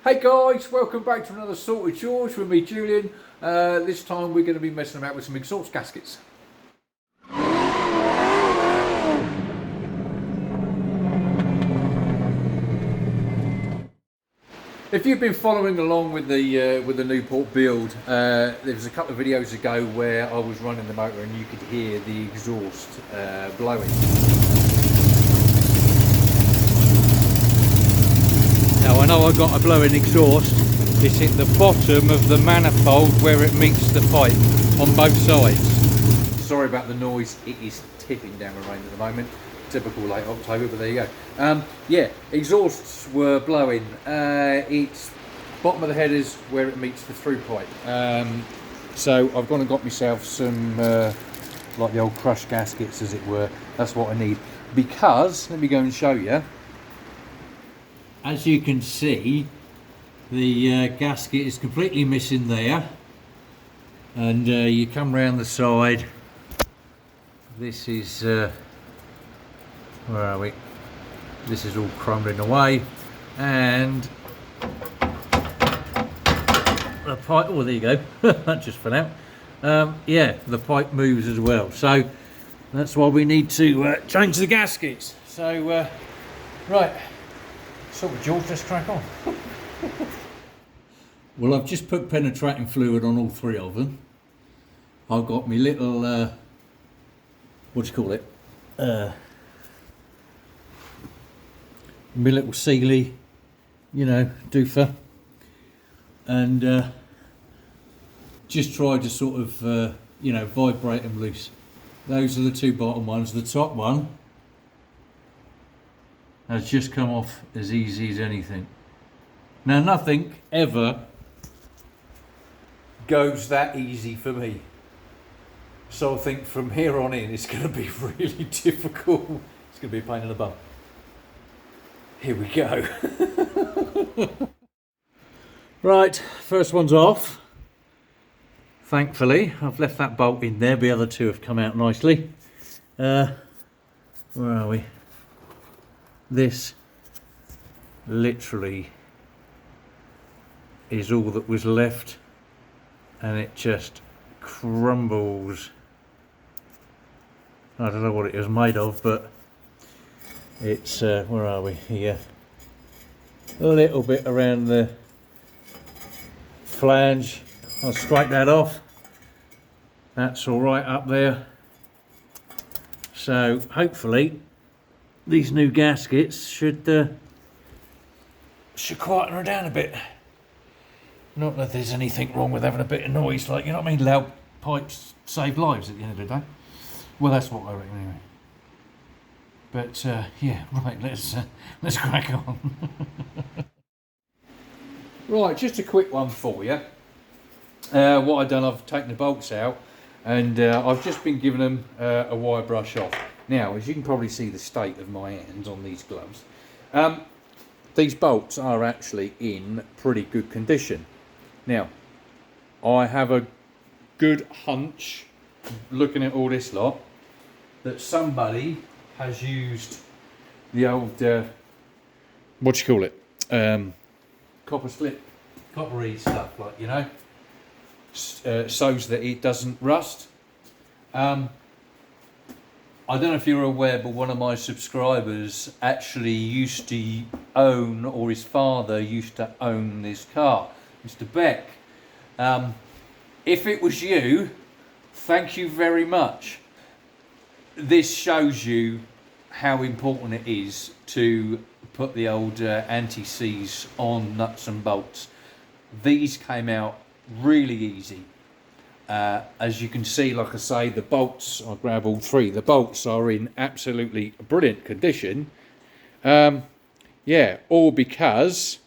Hey guys, welcome back to another Sorted George with me, Julian. This time we're going to be messing about with some exhaust gaskets. If you've been following along with the Newport build, there was a couple of videos ago where I was running the motor and you could hear the exhaust blowing. Now I know I've got a blowing exhaust. It's at the bottom of the manifold where it meets the pipe on both sides. Sorry about the noise, it is tipping down with rain at the moment. Typical late October, but there you go. Yeah, exhausts were blowing. It's bottom of the headers where it meets the through pipe. So I've gone and got myself some like the old crushed gaskets, as it were. That's what I need. Because, let me go and show you. As you can see, the gasket is completely missing there, and you come round the side. This is where are we? This is all crumbling away, and the pipe. Oh, there you go. That just fell out. Yeah, the pipe moves as well. So that's why we need to change the gaskets. So right. So George, let's crack on. Well, I've just put penetrating fluid on all three of them. I've got my little, what do you call it? My little sealy, you know, doofer. And just try to sort of, you know, vibrate them loose. Those are the two bottom ones. The top one has just come off as easy as anything. Now, nothing ever goes that easy for me. So I think from here on in, it's going to be really difficult. It's going to be a pain in the bum. Here we go. Right, first one's off. Thankfully, I've left that bolt in there. The other two have come out nicely. Where are we? This literally is all that was left, and it just crumbles. I don't know what it is made of, but it's where are we here? A little bit around the flange. I'll scrape that off. That's all right up there. So hopefully these new gaskets should quieten her down a bit. Not that there's anything wrong with having a bit of noise, like, you know what I mean? Loud pipes save lives at the end of the day. Well, that's what I reckon anyway. But yeah, right, let's crack on. Right, just a quick one for you. What I've done, I've taken the bolts out, and I've just been giving them a wire brush off. Now, as you can probably see the state of my hands on these gloves, these bolts are actually in pretty good condition. Now, I have a good hunch, looking at all this lot, that somebody has used the old, what do you call it, copper slip, coppery stuff, like, you know, so that it doesn't rust. I don't know if you're aware, but one of my subscribers actually used to own, or his father used to own this car, Mr. Beck. If it was you, thank you very much. This shows you how important it is to put the old anti-seize on nuts and bolts. These came out really easy. As you can see, like I say, the bolts, I'll grab all three, the bolts are in absolutely brilliant condition. Yeah, all because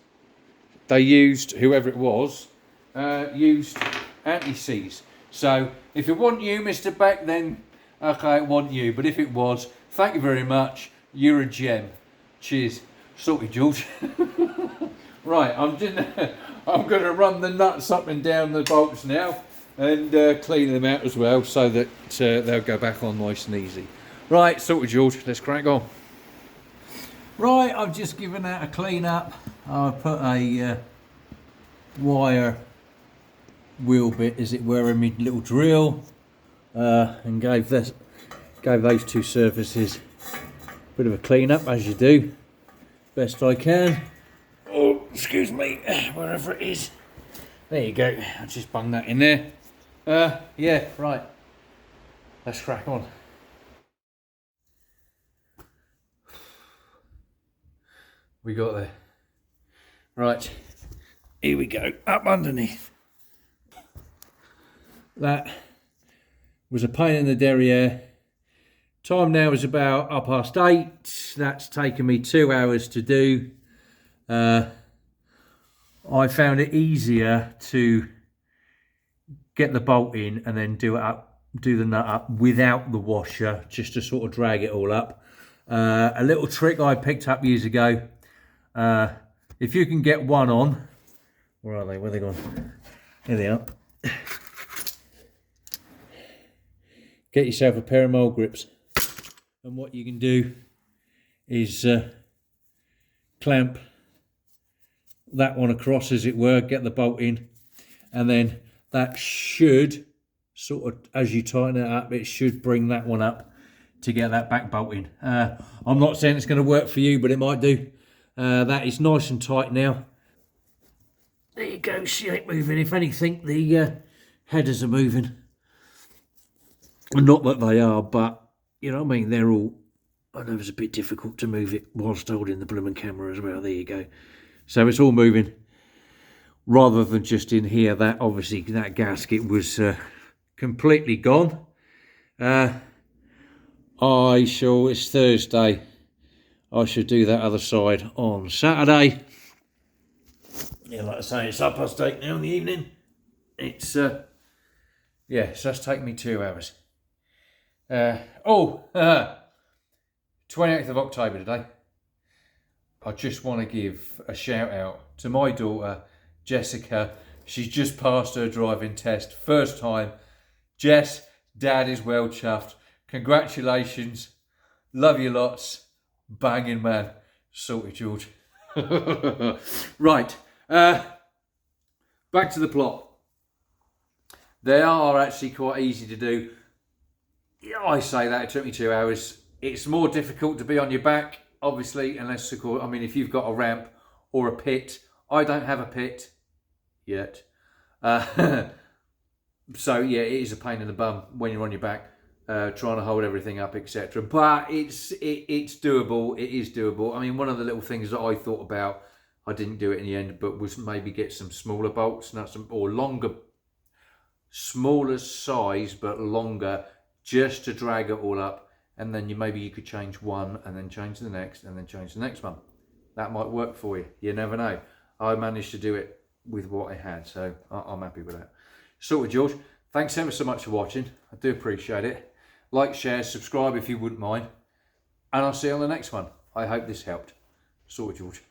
they used, whoever it was, used anti-seize. So if it wasn't you, Mr. Beck, then okay, it wasn't you. But if it was, thank you very much. You're a gem. Cheers. Sorted, George. Right, I'm going to run the nuts up and down the bolts now, and clean them out as well, so that they'll go back on nice and easy. Right, sorted, George. Let's crack on. Right, I've just given that a clean up. I've put a wire wheel bit, as it were, in my little drill, and gave those two surfaces a bit of a clean up, as you do, best I can. Oh, excuse me, wherever it is. There you go. I'll just bung that in there. Yeah, right. Let's crack on. We got there. Right, here we go, up underneath. That was a pain in the derriere. Time now is about 8:30. That's taken me 2 hours to do. I found it easier to get the bolt in and then do the nut up without the washer, just to sort of drag it all up. A little trick I picked up years ago. If you can get one on, where are they? Where are they gone? Here they are. Get yourself a pair of mole grips, and what you can do is clamp that one across, as it were, get the bolt in, and then that should sort of, as you tighten it up, it should bring that one up to get that back bolt in. I'm not saying it's going to work for you, but it might do. That is nice and tight now. There you go, she ain't moving. If anything, the headers are moving. Not that they are, but you know what I mean, they're all, I know it's a bit difficult to move it whilst holding the blooming camera as well. There you go. So it's all moving rather than just in here. That obviously, that gasket was completely gone. It's Thursday. I should do that other side on Saturday. Yeah, like I say, it's 8:30 now in the evening. It's, yeah, so that's taken me 2 hours. 28th of October today. I just want to give a shout out to my daughter, Jessica. She's just passed her driving test. First time. Jess, Dad is well chuffed. Congratulations. Love you lots. Banging man. Salty George. Right. Back to the plot. They are actually quite easy to do. I say that, it took me 2 hours. It's more difficult to be on your back, obviously, unless, of course, I mean, if you've got a ramp or a pit. I don't have a pit yet. So, yeah, it is a pain in the bum when you're on your back, trying to hold everything up, etc. But it's doable. It is doable. I mean, one of the little things that I thought about, I didn't do it in the end, but was maybe get some smaller bolts, or longer, smaller size, but longer, just to drag it all up, and then maybe you could change one and then change the next and then change the next one. That might work for you. You never know. I managed to do it with what I had, so I'm happy with that. Sorted, George. Thanks ever so much for watching. I do appreciate it. Like, share, subscribe if you wouldn't mind, and I'll see you on the next one. I hope this helped. Sorted, George.